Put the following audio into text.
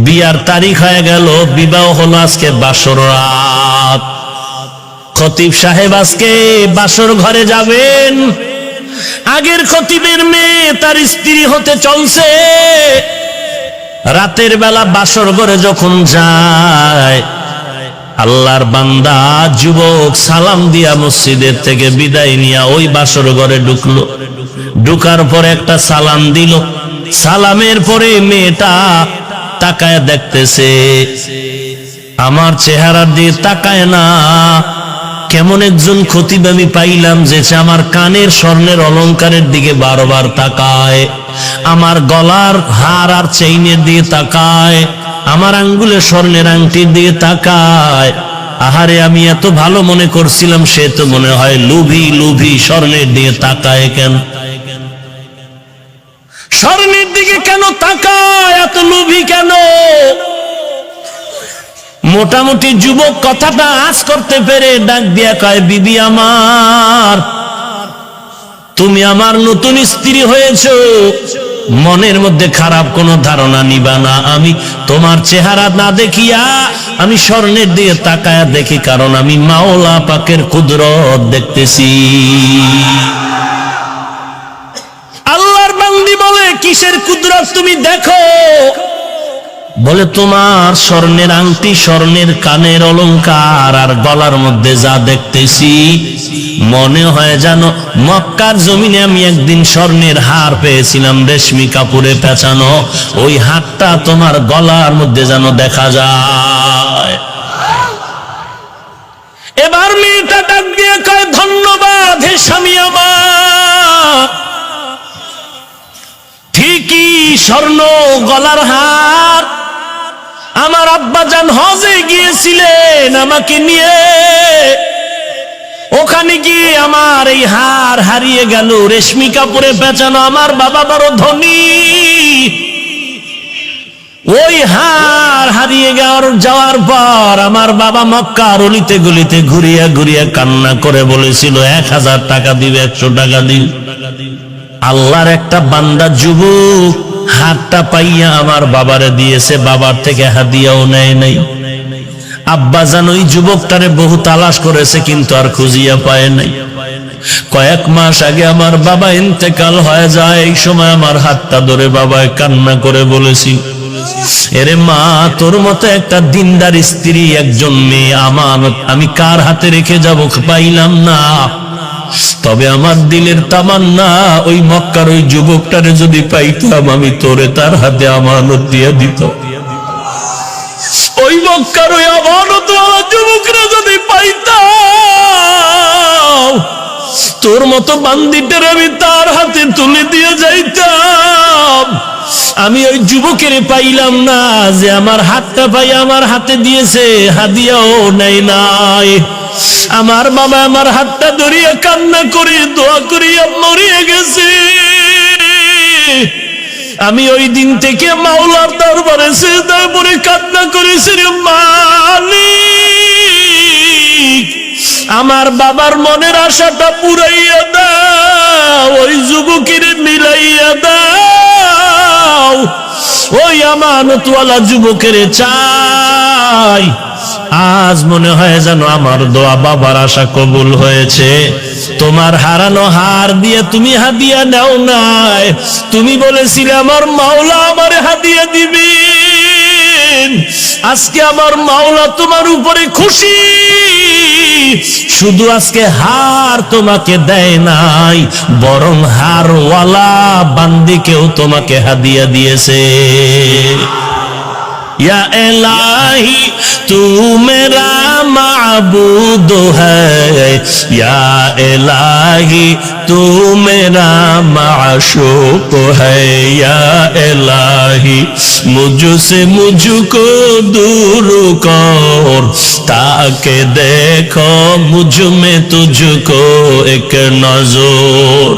বিয়ার তারিখ হয়ে গেল, বিবাহ হলো আজকে বাসর রাত। খতিব সাহেব আজকে বাসর ঘরে যাবেন। আগের খতিবের মেয়ে তার স্ত্রী হতে চলছে। রাতের বেলা বাসর ঘরে যখন যায়, আল্লাহর বান্দা যুবক সালাম দিয়া মসজিদের থেকে বিদায় নিয়া ওই বাসর ঘরে ঢুকলো। ঢুকার পরে একটা সালাম দিল। সালামের পরে মেয়েটা তাকায় দেখতেছে, আমার চেহারার দিয়ে তাকায় না। কেমন একজন খতিব আমি পাইলাম যে আমার কানের স্বর্ণের অলংকারের দিকে বারবার তাকায়, আমার গলার হার আর চেইনের দিয়ে তাকায়, আমার আঙ্গুলের স্বর্ণের আংটির দিয়ে তাকায়। আহারে, আমি এত ভালো মনে করছিলাম, সে তো মনে হয় লোভী। লোভী স্বর্ণের দিকে তাকায় কেন? স্বর্ণের দিকে কেন তাকায়? এত লোভী কেন? মোটামুটি যুবক কথাটা আজ করতে পেরে ডাক দিয়া কয়, বিবি আমার, তুমি আমার নতুন স্ত্রী হয়েছো, মনের মধ্যে খারাপ কোনো ধারণা নিবা না। আমি তোমার চেহারা না দেখিয়া আমি স্বর্ণের দিকে তাকায়া দেখি, কারণ আমি মাওলা পাকের কুদরত দেখতেছি। আল্লাহর বান্দি বলে, কিসের কুদরত তুমি দেখো? বলে, তোমার স্বর্ণের আংটি, স্বর্ণের কানের অলংকার আর গলার মধ্যে যা দেখতেছি, মনে হয় যেন মক্কার জমিনে আমি একদিন স্বর্ণের হার পেয়েছিলাম রেশমি কাপড়ে পেঁচানো, ওই হারটা তোমার গলার মধ্যে যেন দেখা যায়। এবার মেয়েটা ডাক দিয়ে কয়, ধন্যবাদ হে স্বামী আমার। ঠিকই, স্বর্ণ গলার হার। আমার আব্বাজান হজে গিয়েছিলেন আমাকে নিয়ে, ওখানে গিয়ে আমার এই হার হারিয়ে গেল, রেশমি কাপড়ে পেঁচানো। আমার বাবা বড় ধনী, ওই হার হারিয়ে যাওয়ার পর আমার বাবা মক্কার অলিতে গলিতে ঘুরিয়া ঘুরিয়া কান্না করে বলেছিল, 1000 টাকা দিবে, 100 টাকা দিবে। আল্লাহর একটা বান্দা যুবক হাতটা পাইয়া আমার বাবারে দিয়েছে, বাবার থেকে হাদিয়াও নেয় নাই। আব্বাজান ওই যুবকটারে বহু তালাশ করেছে, কিন্তু আর খুঁজিয়া পায় নাই। কয়েক মাস আগে আমার বাবা ইন্তেকাল হয়ে যায়। এই সময় আমার হাতটা ধরে বাবায় কান্না করে বলেছি, এরে মা, তোর মতো একটা দিনদার স্ত্রী, একজন মেয়ে আমানত আমি কার হাতে রেখে যাব পাইলাম না। তবে আমার দিলের তামান্না, ওই মক্কার ওই যুবকটারে যদি পাইতাম, আমি তোরে তার হাতে আমানত দিয়ে দিত। ওই মক্কার ওই আমানত যুবকরা যদি পাইতাম, তোর মতো বান্দিটার আমি তার হাতে তুলে দিয়ে যাইতাম। আমি ওই যুবকের পাইলাম না, যে আমার হাতটা পাই আমার হাতে দিয়েছে, হাদিয়াও নেয় নাই। আমার বাবা আমার হাতটা ধরিয়া কান্না করে দোয়া করিয়া মরিয়া গেছে। আমি ওই দিন থেকে মাওলার দরবারে সিজদা করে কান্না করেছি, রে মালিক, আমার বাবার মনের আশাটা পুরাইয়া দাও, ওই যুবকের মিলাইয়া দাও, ওই আমানতওয়ালা যুবকের চাই। আজ মনে হয় যেন আমার দোয়া বাবার আশা কবুল হয়েছে। তোমার হারানো হার দিয়ে তুমি হাদিয়া নাও নাই, তুমি বলেছিলে আমার মাওলা আমারে হাদিয়া দিবেন। আজকে আমার মাওলা তোমার উপরে খুশি, শুধু আজকে হার তোমাকে দেয় নাই, বরং হারওয়ালা বান্দিকেও তোমাকে হাদিয়া দিয়েছে। या इलाही तू मेरा माबूद है, या इलाही तू मेरा माशूक है, या इलाही मुझसे मुझको दूर कर, ताकि देखो मुझ में तुझको एक नजर।